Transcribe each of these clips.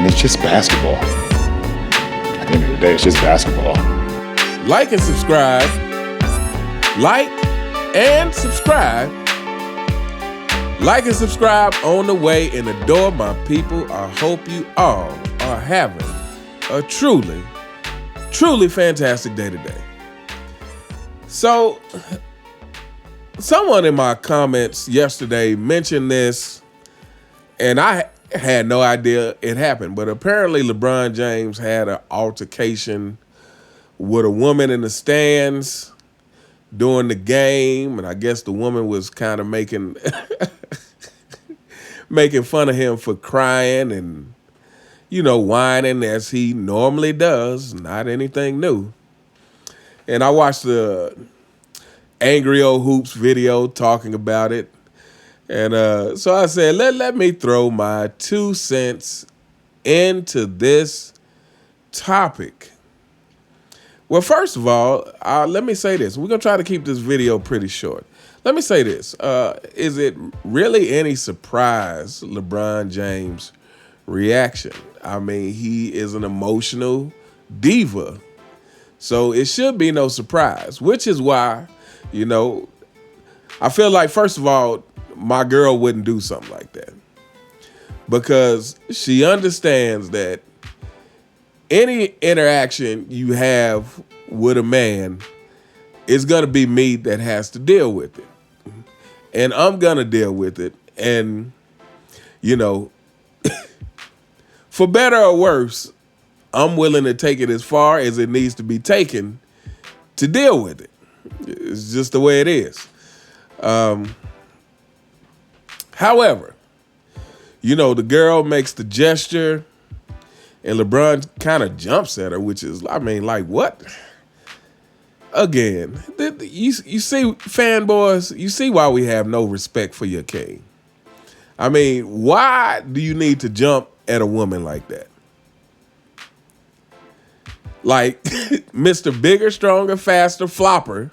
mean, it's just basketball. At the end of the day, it's just basketball. Like and subscribe. Like and subscribe. Like and subscribe on the way and adore my people. I hope you all are having a truly, truly fantastic day today. So, someone in my comments yesterday mentioned this, and I had no idea it happened, but apparently LeBron James had an altercation with a woman in the stands during the game, and I guess the woman was kind of making fun of him for crying and, whining as he normally does, not anything new. And I watched the Angry Old Hoops video talking about it. And so I said, let me throw my 2 cents into this topic. Well, first of all, let me say this. We're going to try to keep this video pretty short. Let me say this. Is it really any surprise, LeBron James' reaction? I mean, he is an emotional diva. So it should be no surprise, which is why, I feel like, first of all, my girl wouldn't do something like that. Because she understands that any interaction you have with a man is going to be me that has to deal with it. And I'm going to deal with it. And, for better or worse, I'm willing to take it as far as it needs to be taken to deal with it. It's just the way it is. However, the girl makes the gesture, and LeBron kind of jumps at her, which is, like, what? Again, you see, fanboys, you see why we have no respect for your king. I mean, why do you need to jump at a woman like that? Like, Mr. Bigger, Stronger, Faster, Flopper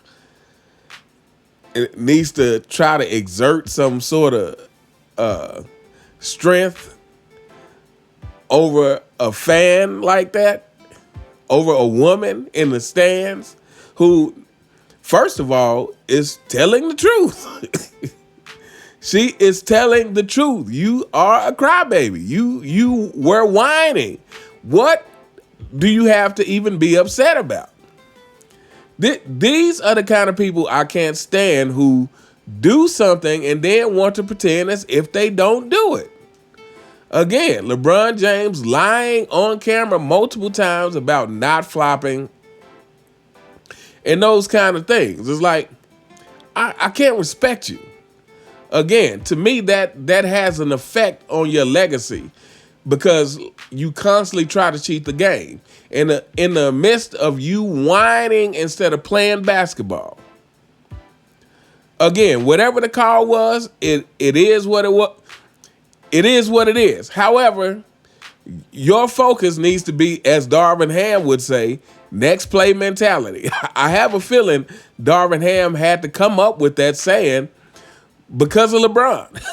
needs to try to exert some sort of strength over a fan like that, over a woman in the stands who, first of all, is telling the truth. She is telling the truth. You are a crybaby. You were whining. What do you have to even be upset about? These are the kind of people I can't stand who do something and then want to pretend as if they don't do it. Again, LeBron James lying on camera multiple times about not flopping and those kind of things. It's like, I can't respect you. Again, to me, that has an effect on your legacy because you constantly try to cheat the game. In the midst of you whining instead of playing basketball. Again, whatever the call was, it is what it was. It is what it is. However, your focus needs to be, as Darvin Ham would say, next play mentality. I have a feeling Darvin Ham had to come up with that saying because of LeBron.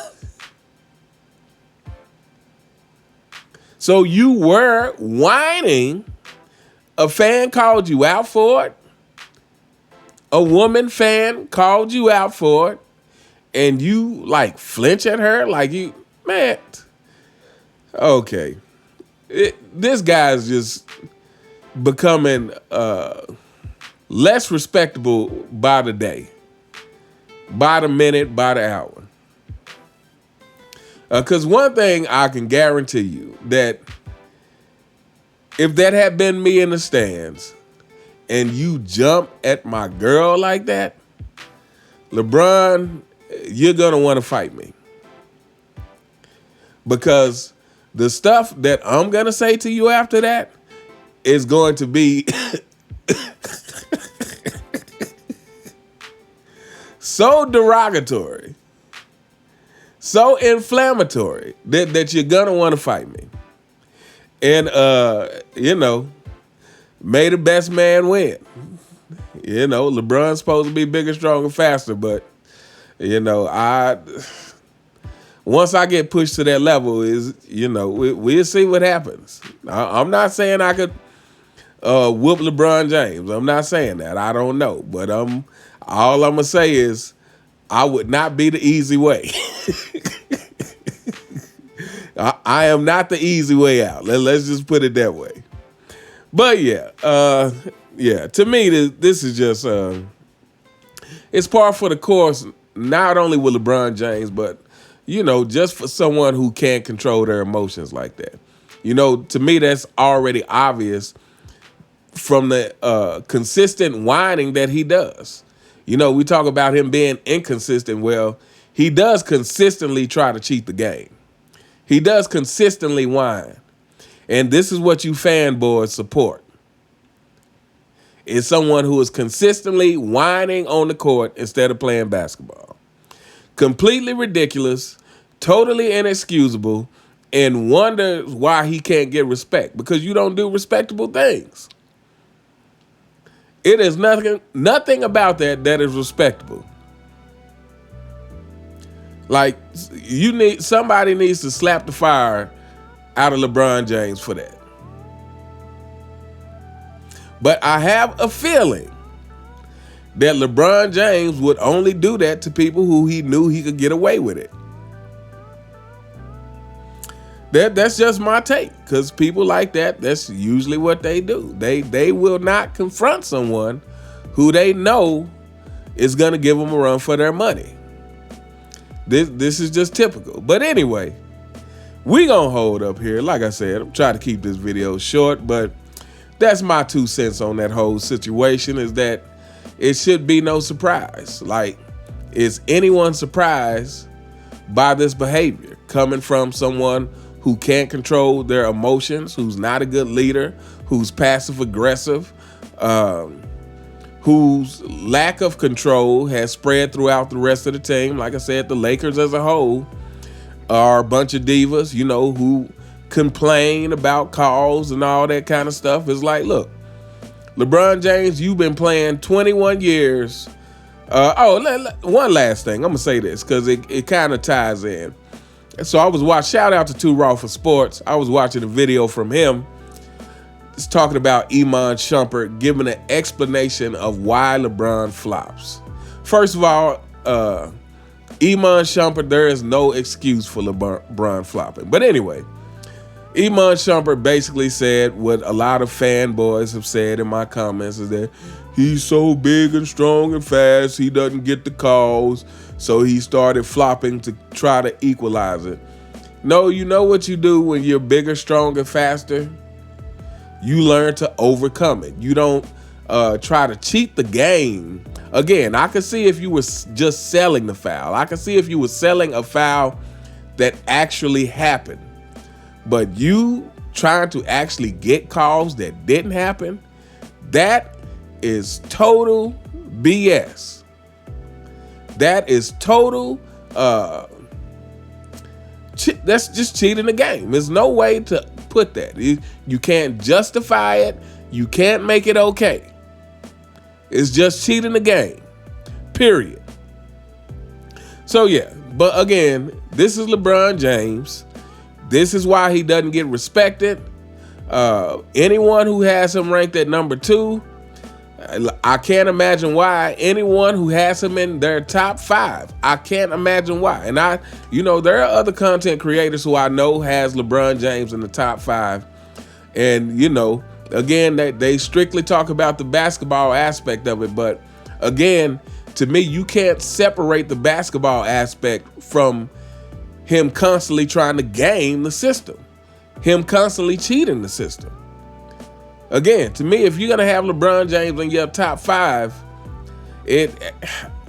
So you were whining. A fan called you out for it. A woman fan called you out for it. And you flinch at her like you, man. Okay. This guy's just becoming less respectable by the day, by the minute, by the hour. Because one thing I can guarantee you, that if that had been me in the stands and you jump at my girl like that, LeBron, you're going to want to fight me. Because the stuff that I'm going to say to you after that is going to be so derogatory, so inflammatory that you're going to want to fight me. And, may the best man win. LeBron's supposed to be bigger, stronger, faster, but, once I get pushed to that level, we'll see what happens. I'm not saying I could whoop LeBron James. I'm not saying that. I don't know, but all I'm gonna say is I would not be the easy way. I am not the easy way out. Let's just put it that way. But yeah. To me, this is just it's par for the course. Not only with LeBron James, but just for someone who can't control their emotions like that. To me, that's already obvious from the consistent whining that he does. We talk about him being inconsistent. Well, he does consistently try to cheat the game. He does consistently whine. And this is what you fanboys support. Is someone who is consistently whining on the court instead of playing basketball. Completely ridiculous, totally inexcusable, and wonders why he can't get respect. Because you don't do respectable things. It is nothing about that is respectable. Like, somebody needs to slap the fire out of LeBron James for that. But I have a feeling that LeBron James would only do that to people who he knew he could get away with it. That's just my take, because people like that's usually what they do. They will not confront someone who they know is going to give them a run for their money. This is just typical. But anyway, we gonna hold up here. Like I said, I'm trying to keep this video short, but that's my 2 cents on that whole situation, is that it should be no surprise. Like, is anyone surprised by this behavior coming from someone who can't control their emotions, who's not a good leader, who's passive aggressive, whose lack of control has spread throughout the rest of the team? Like I said, the Lakers as a whole are a bunch of divas, who complain about calls and all that kind of stuff. It's like, look, LeBron James, you've been playing 21 years. One last thing. I'm going to say this because it kind of ties in. So I was watching, shout out to 2 Raw for Sports. I was watching a video from him. It's talking about Iman Shumpert giving an explanation of why LeBron flops. First of all, Iman Shumpert, there is no excuse for LeBron flopping. But anyway, Iman Shumpert basically said what a lot of fanboys have said in my comments, is that he's so big and strong and fast, he doesn't get the calls, so he started flopping to try to equalize it. No, you know what you do when you're bigger, stronger, faster? You learn to overcome it. You don't try to cheat the game. Again, I could see if you were just selling the foul. I could see if you were selling a foul that actually happened. But you trying to actually get calls that didn't happen, that is total BS. That is total, that's just cheating the game. There's no way to put that. You can't justify it. You can't make it okay. It's just cheating the game, period. So yeah, but again, this is LeBron James. This is why he doesn't get respected. Anyone who has him ranked at number 2, I can't imagine why. Anyone who has him in their top 5, I can't imagine why. And there are other content creators who I know has LeBron James in the top 5. And, again, they strictly talk about the basketball aspect of it. But again, to me, you can't separate the basketball aspect from him constantly trying to game the system, him constantly cheating the system. Again, to me, if you're going to have LeBron James in your top 5,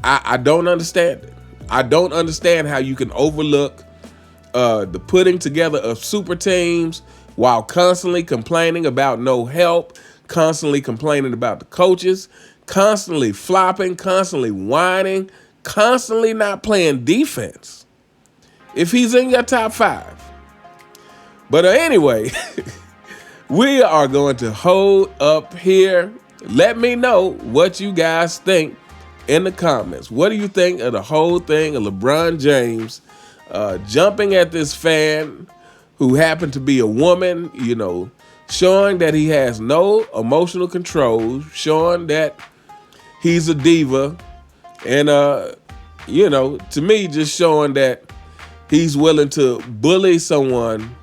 I don't understand it. I don't understand how you can overlook the putting together of super teams while constantly complaining about no help, constantly complaining about the coaches, constantly flopping, constantly whining, constantly not playing defense. If he's in your top 5. But anyway, we are going to hold up here. Let me know what you guys think in the comments. What do you think of the whole thing of LeBron James jumping at this fan who happened to be a woman, showing that he has no emotional control, showing that he's a diva, and to me, just showing that he's willing to bully someone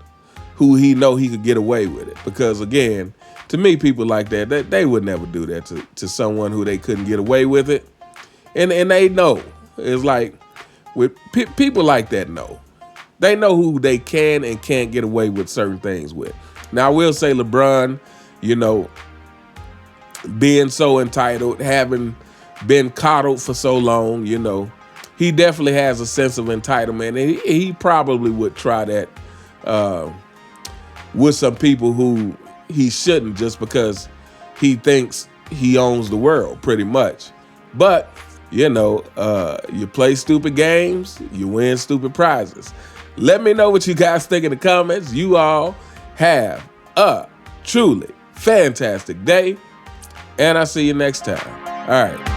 who he know he could get away with it. Because again, to me, people like that, they would never do that to someone who they couldn't get away with it. And they know. It's like with people like that know. They know who they can and can't get away with certain things with. Now, I will say LeBron, being so entitled, having been coddled for so long, he definitely has a sense of entitlement. And he probably would try that with some people who he shouldn't, just because he thinks he owns the world pretty much. But, you play stupid games, you win stupid prizes. Let me know what you guys think in the comments. You all have a truly fantastic day, and I'll see you next time. All right.